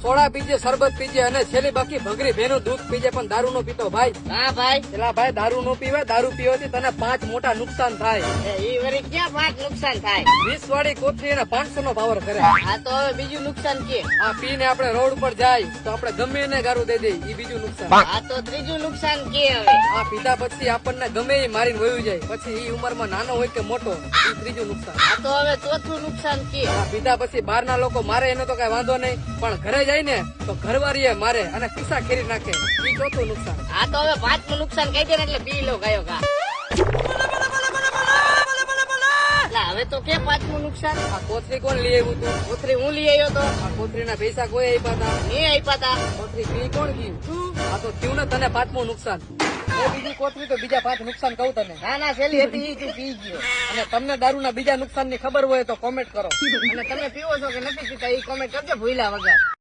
Soda PJ, શરબત PJ અને છેલ્લી બાકી ભગરી ભેનું દૂધ પીજે, પણ દારૂ નો પીતો ભાઈ. હા ભાઈ, પેલા ભાઈ દારૂ નો પીવે. દારૂ પીવાથી તને 5 મોટા નુકસાન થાય. ઈ વળી ક્યાં 5 નુકસાન થાય? 20 વાળી કોથળી અને 500 નો પાવર કરે. આ તો હવે બીજું નુકસાન કે. આ પીને આપણે રોડ ઉપર જાય તો આપણે ગમે એને ગારું દઈ દઈએ, ઈ બીજું નુકસાન. આ તો ત્રીજું નુકસાન કે હવે. આ પીધા પછી આપણને ગમે એ મારીને વયું જાય, પછી ઈ ઉંમરમાં નાનો હોય કે મોટો, ઈ ત્રીજું નુકસાન. આ તો હવે ચોથું નુકસાન કે. આ પીધા પછી બહારના લોકો મારે એનો તો કઈ વાંધો નહીં, પણ ઘરે જાય ને તો ઘરવાળીએ મારે અને ખિસ્સા ખેરી નાખે, ઈ ચોથું નુકસાન. આ તો હવે 5મું નુકસાન કહી દે ને એટલે પી લો ગયો ગા. એટલે હવે તો કે 5મું નુકસાન. આ કોથળી કોણ લઈ આવ્યું તું? કોથળી હું લઈ આવ્યો તો. આ કોથળીના પૈસા કોઈ આપ્યા હતા? મેં આપ્યા તા. કોથળી પી કોણ ગયું? આ તો થયું ને તને 5મું નુકસાન. એ બીજી કોથળી તો બીજા 5 નુકસાન કહું તને. ના ના છેલ્લી હતી ઈ તું પી ગયો. અને તમને દારૂના બીજા નુકસાન ની ખબર હોય તો કોમેન્ટ કરો. અને તમે પીવો છો કે નથી પીતા ઈ કોમેન્ટ કરજો ભૂલ્યા વગર.